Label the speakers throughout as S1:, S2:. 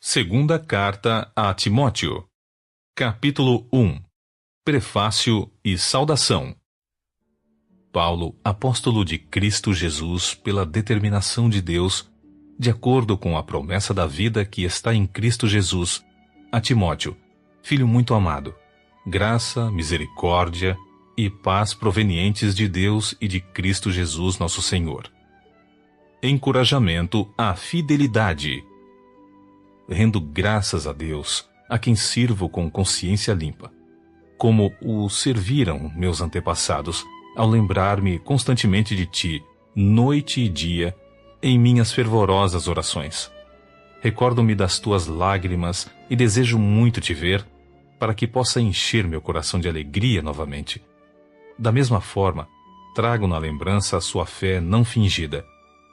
S1: Segunda Carta a Timóteo, capítulo 1. Prefácio e saudação. Paulo, apóstolo de Cristo Jesus, pela determinação de Deus, de acordo com a promessa da vida que está em Cristo Jesus, a Timóteo, filho muito amado, graça, misericórdia e paz provenientes de Deus e de Cristo Jesus nosso Senhor. Encorajamento à fidelidade. Rendo graças a Deus, a quem sirvo com consciência limpa, como o serviram meus antepassados, ao lembrar-me constantemente de ti, noite e dia, em minhas fervorosas orações. Recordo-me das tuas lágrimas e desejo muito te ver, para que possa encher meu coração de alegria novamente. Da mesma forma, trago na lembrança a sua fé não fingida,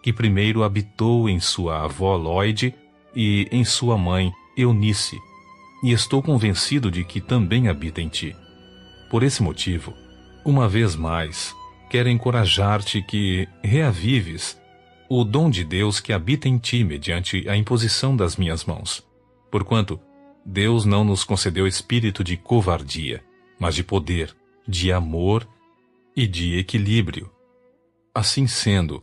S1: que primeiro habitou em sua avó Lóide e em sua mãe Eunice, e estou convencido de que também habita em ti. Por esse motivo, uma vez mais, quero encorajar-te que reavives o dom de Deus que habita em ti mediante a imposição das minhas mãos. Porquanto, Deus não nos concedeu espírito de covardia, mas de poder, de amor e de equilíbrio. Assim sendo,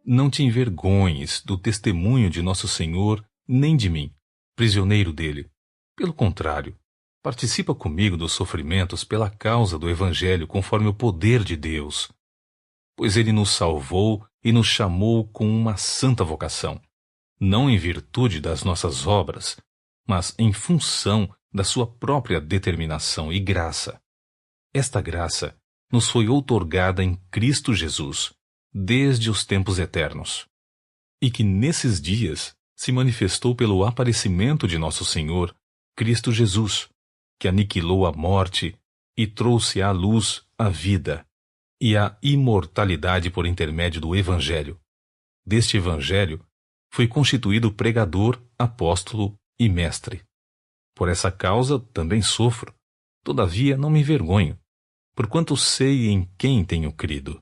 S1: não te envergonhes do testemunho de nosso Senhor, nem de mim, prisioneiro dele. Pelo contrário, participa comigo dos sofrimentos pela causa do Evangelho conforme o poder de Deus. Pois ele nos salvou e nos chamou com uma santa vocação, não em virtude das nossas obras, mas em função da sua própria determinação e graça. Esta graça nos foi outorgada em Cristo Jesus, desde os tempos eternos, e que nesses dias se manifestou pelo aparecimento de nosso Senhor, Cristo Jesus, que aniquilou a morte e trouxe à luz a vida e a imortalidade por intermédio do Evangelho. Deste Evangelho foi constituído pregador, apóstolo e mestre. Por essa causa também sofro, todavia não me envergonho, porquanto sei em quem tenho crido,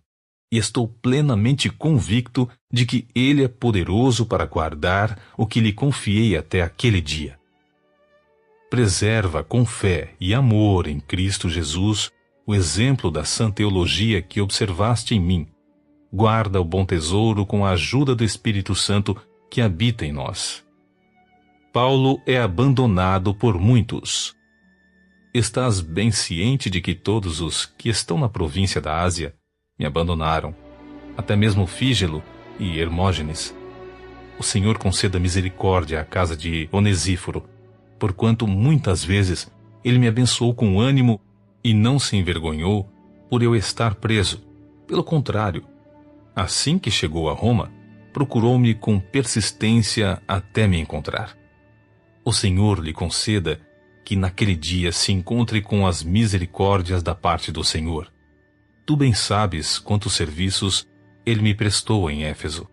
S1: e estou plenamente convicto de que ele é poderoso para guardar o que lhe confiei até aquele dia. Preserva com fé e amor em Cristo Jesus o exemplo da sã teologia que observaste em mim. Guarda o bom tesouro com a ajuda do Espírito Santo que habita em nós. Paulo é abandonado por muitos. Estás bem ciente de que todos os que estão na província da Ásia me abandonaram, até mesmo Fígelo e Hermógenes. O Senhor conceda misericórdia à casa de Onesíforo, porquanto muitas vezes ele me abençoou com ânimo e não se envergonhou por eu estar preso. Pelo contrário, assim que chegou a Roma, procurou-me com persistência até me encontrar. O Senhor lhe conceda que naquele dia se encontre com as misericórdias da parte do Senhor. Tu bem sabes quantos serviços ele me prestou em Éfeso.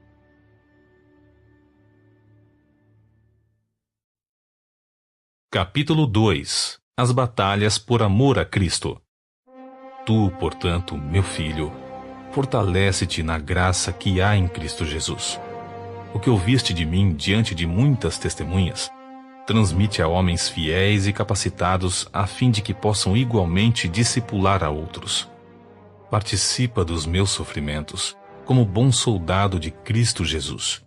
S1: Capítulo 2. As batalhas por amor a Cristo. Tu, portanto, meu filho, fortalece-te na graça que há em Cristo Jesus. O que ouviste de mim diante de muitas testemunhas, transmite a homens fiéis e capacitados a fim de que possam igualmente discipular a outros. Participa dos meus sofrimentos, como bom soldado de Cristo Jesus.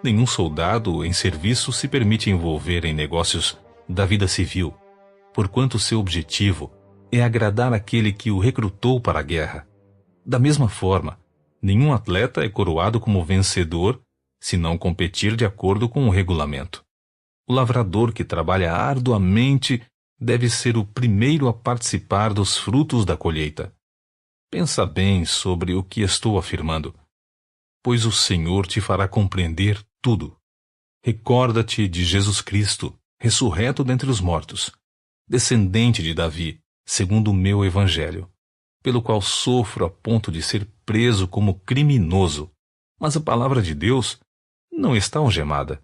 S1: Nenhum soldado em serviço se permite envolver em negócios da vida civil, porquanto seu objetivo é agradar aquele que o recrutou para a guerra. Da mesma forma, nenhum atleta é coroado como vencedor se não competir de acordo com o regulamento. O lavrador que trabalha arduamente deve ser o primeiro a participar dos frutos da colheita. Pensa bem sobre o que estou afirmando, pois o Senhor te fará compreender tudo. Recorda-te de Jesus Cristo, ressurreto dentre os mortos, descendente de Davi, segundo o meu Evangelho, pelo qual sofro a ponto de ser preso como criminoso, mas a palavra de Deus não está algemada.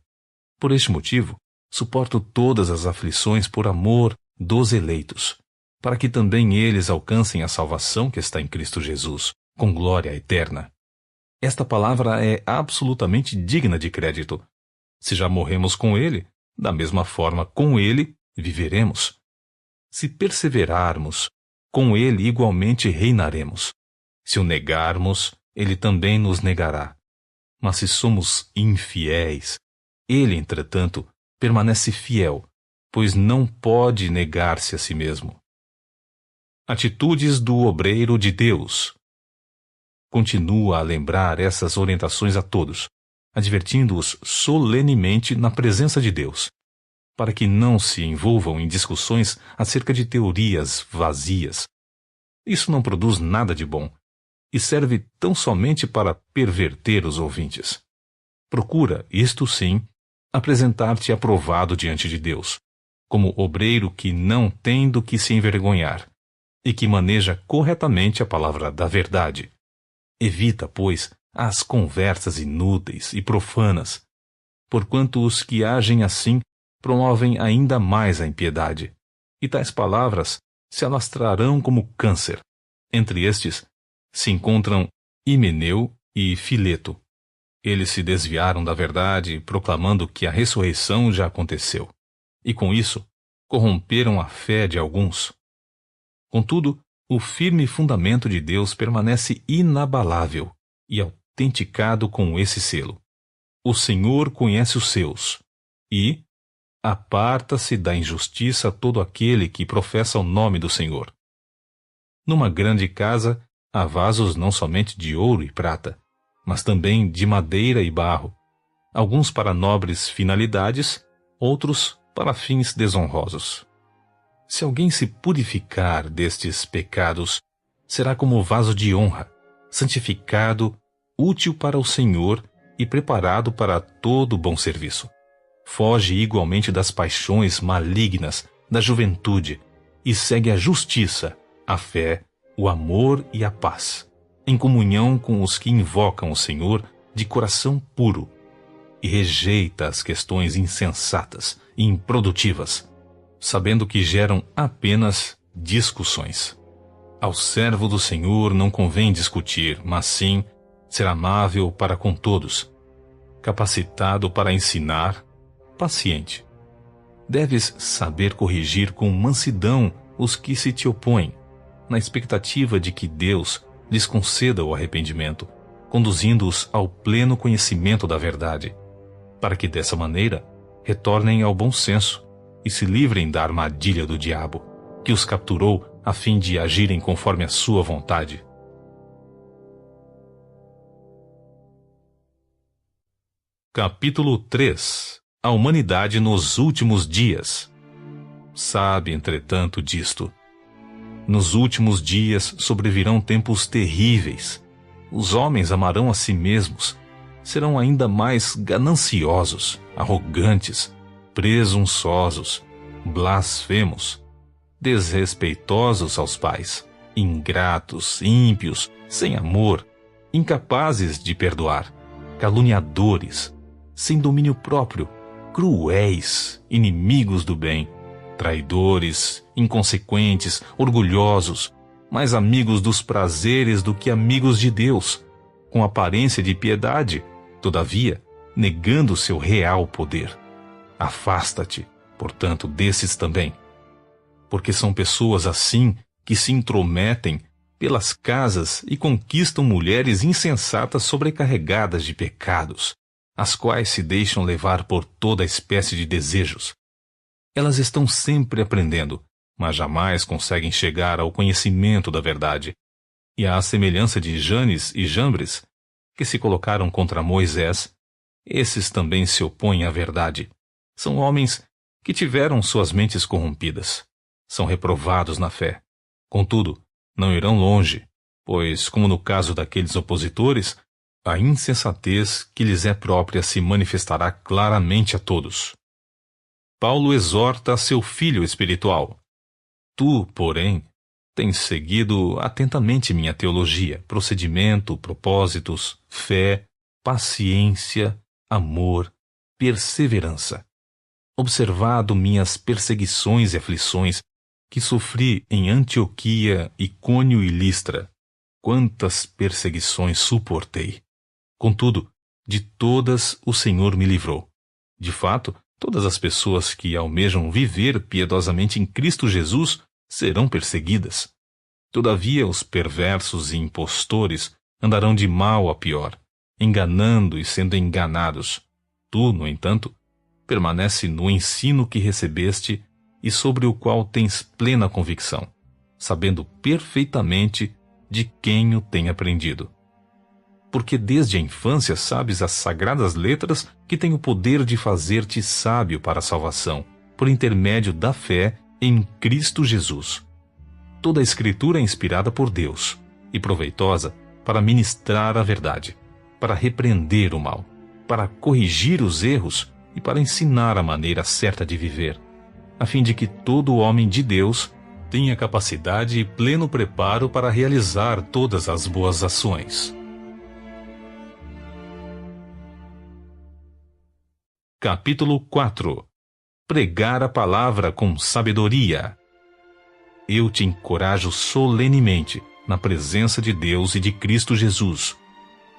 S1: Por este motivo, suporto todas as aflições por amor dos eleitos, para que também eles alcancem a salvação que está em Cristo Jesus, com glória eterna. Esta palavra é absolutamente digna de crédito. Se já morremos com ele, da mesma forma com ele viveremos. Se perseverarmos, com ele igualmente reinaremos. Se o negarmos, ele também nos negará. Mas se somos infiéis, ele, entretanto, permanece fiel, pois não pode negar-se a si mesmo. Atitudes do obreiro de Deus. Continua a lembrar essas orientações a todos, advertindo-os solenemente na presença de Deus, para que não se envolvam em discussões acerca de teorias vazias. Isso não produz nada de bom e serve tão somente para perverter os ouvintes. Procura, isto sim, apresentar-te aprovado diante de Deus, como obreiro que não tem do que se envergonhar e que maneja corretamente a palavra da verdade. Evita, pois, as conversas inúteis e profanas, porquanto os que agem assim promovem ainda mais a impiedade, e tais palavras se alastrarão como câncer. Entre estes se encontram Himeneu e Fileto. Eles se desviaram da verdade, proclamando que a ressurreição já aconteceu, e com isso corromperam a fé de alguns. Contudo, o firme fundamento de Deus permanece inabalável e autenticado com esse selo. O Senhor conhece os seus, e aparta-se da injustiça todo aquele que professa o nome do Senhor. Numa grande casa há vasos não somente de ouro e prata, mas também de madeira e barro, alguns para nobres finalidades, outros para fins desonrosos. Se alguém se purificar destes pecados, será como vaso de honra, santificado, útil para o Senhor e preparado para todo bom serviço. Foge igualmente das paixões malignas da juventude e segue a justiça, a fé, o amor e a paz, em comunhão com os que invocam o Senhor de coração puro, e rejeita as questões insensatas e improdutivas, sabendo que geram apenas discussões. Ao servo do Senhor não convém discutir, mas sim ser amável para com todos, capacitado para ensinar, paciente. Deves saber corrigir com mansidão os que se te opõem, na expectativa de que Deus lhes conceda o arrependimento, conduzindo-os ao pleno conhecimento da verdade, para que dessa maneira retornem ao bom senso e se livrem da armadilha do diabo, que os capturou a fim de agirem conforme a sua vontade. Capítulo 3. A humanidade nos últimos dias. Sabe, entretanto, disto. Nos últimos dias sobrevirão tempos terríveis. Os homens amarão a si mesmos, serão ainda mais gananciosos, arrogantes, presunçosos, blasfemos, desrespeitosos aos pais, ingratos, ímpios, sem amor, incapazes de perdoar, caluniadores, sem domínio próprio, cruéis, inimigos do bem, traidores, inconsequentes, orgulhosos, mais amigos dos prazeres do que amigos de Deus, com aparência de piedade, todavia, negando seu real poder. Afasta-te, portanto, desses também, porque são pessoas assim que se intrometem pelas casas e conquistam mulheres insensatas sobrecarregadas de pecados, as quais se deixam levar por toda espécie de desejos. Elas estão sempre aprendendo, mas jamais conseguem chegar ao conhecimento da verdade. E à semelhança de Janes e Jambres, que se colocaram contra Moisés, esses também se opõem à verdade. São homens que tiveram suas mentes corrompidas. São reprovados na fé. Contudo, não irão longe, pois, como no caso daqueles opositores, a insensatez que lhes é própria se manifestará claramente a todos. Paulo exorta seu filho espiritual. Tu, porém, tens seguido atentamente minha teologia, procedimento, propósitos, fé, paciência, amor, perseverança. Observado minhas perseguições e aflições que sofri em Antioquia, Icônio e Listra. Quantas perseguições suportei! Contudo, de todas o Senhor me livrou. De fato, Todas as pessoas que almejam viver piedosamente em Cristo Jesus serão perseguidas. Todavia, os perversos e impostores andarão de mal a pior, enganando e sendo enganados. Tu, no entanto, permanece no ensino que recebeste e sobre o qual tens plena convicção, sabendo perfeitamente de quem o tem aprendido. Porque desde a infância sabes as sagradas letras que têm o poder de fazer-te sábio para a salvação, por intermédio da fé em Cristo Jesus. Toda a Escritura é inspirada por Deus e proveitosa para ministrar a verdade, para repreender o mal, para corrigir os erros e para ensinar a maneira certa de viver, a fim de que todo homem de Deus tenha capacidade e pleno preparo para realizar todas as boas ações. Capítulo 4. Pregar a palavra com sabedoria. Eu te encorajo solenemente, na presença de Deus e de Cristo Jesus,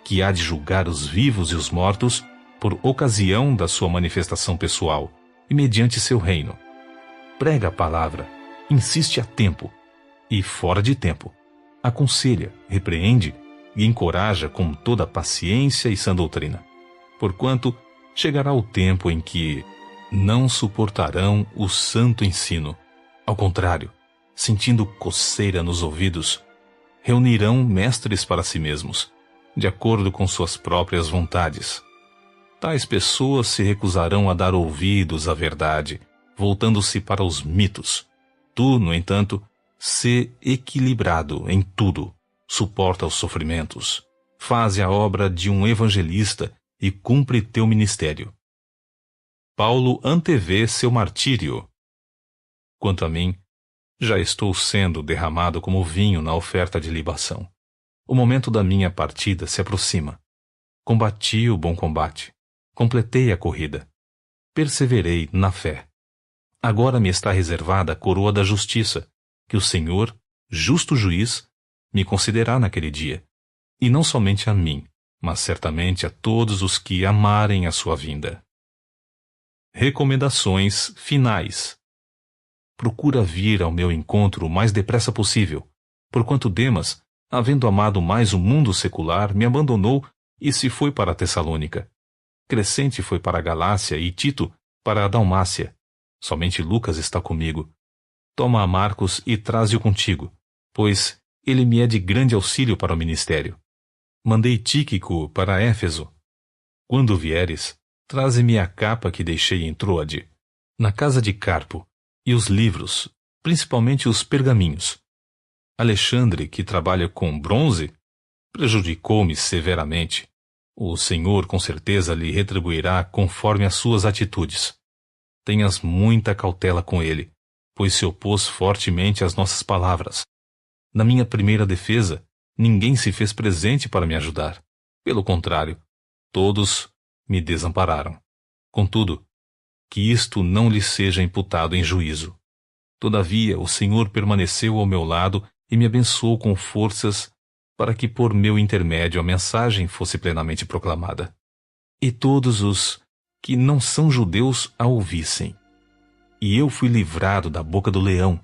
S1: que há de julgar os vivos e os mortos por ocasião da sua manifestação pessoal e mediante seu reino. Prega a palavra, insiste a tempo e fora de tempo. Aconselha, repreende e encoraja com toda paciência e sã doutrina. Porquanto chegará o tempo em que não suportarão o santo ensino. Ao contrário, sentindo coceira nos ouvidos, reunirão mestres para si mesmos, de acordo com suas próprias vontades. Tais pessoas se recusarão a dar ouvidos à verdade, voltando-se para os mitos. Tu, no entanto, sê equilibrado em tudo, suporta os sofrimentos, faze a obra de um evangelista e cumpre teu ministério. Paulo antevê seu martírio. Quanto a mim, já estou sendo derramado como vinho na oferta de libação. O momento da minha partida se aproxima. Combati o bom combate, completei a corrida, perseverei na fé. Agora me está reservada a coroa da justiça, que o Senhor, justo juiz, me concederá naquele dia, e não somente a mim, mas certamente a todos os que amarem a sua vinda. Recomendações finais. Procura vir ao meu encontro o mais depressa possível, porquanto Demas, havendo amado mais o mundo secular, me abandonou e se foi para a Tessalônica. Crescente foi para a Galácia e Tito para a Dalmácia. Somente Lucas está comigo. Toma a Marcos e traze-o contigo, pois ele me é de grande auxílio para o ministério. Mandei Tíquico para Éfeso. Quando vieres, traze-me a capa que deixei em Troade, na casa de Carpo, e os livros, principalmente os pergaminhos. Alexandre, que trabalha com bronze, prejudicou-me severamente. O Senhor com certeza lhe retribuirá conforme as suas atitudes. Tenhas muita cautela com ele, pois se opôs fortemente às nossas palavras. Na minha primeira defesa, ninguém se fez presente para me ajudar. Pelo contrário, todos me desampararam. Contudo, que isto não lhe seja imputado em juízo. Todavia, o Senhor permaneceu ao meu lado e me abençoou com forças para que por meu intermédio a mensagem fosse plenamente proclamada. E todos os que não são judeus a ouvissem. E eu fui livrado da boca do leão.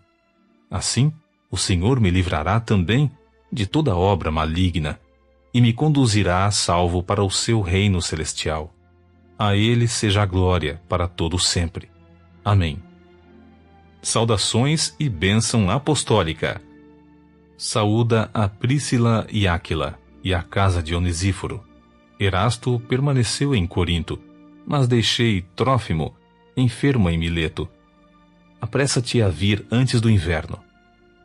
S1: Assim, o Senhor me livrará também de toda obra maligna e me conduzirá a salvo para o seu reino celestial. A ele seja a glória para todo sempre. Amém. Saudações e bênção apostólica. Saúda a Príscila e Áquila e a casa de Onesíforo. Erasto permaneceu em Corinto, mas deixei Trófimo enfermo em Mileto. Apressa-te a vir antes do inverno.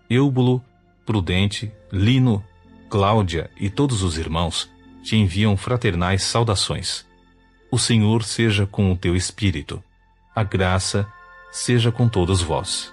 S1: Eúbulo, Prudente, Lino, Cláudia e todos os irmãos te enviam fraternais saudações. O Senhor seja com o teu espírito. A graça seja com todos vós.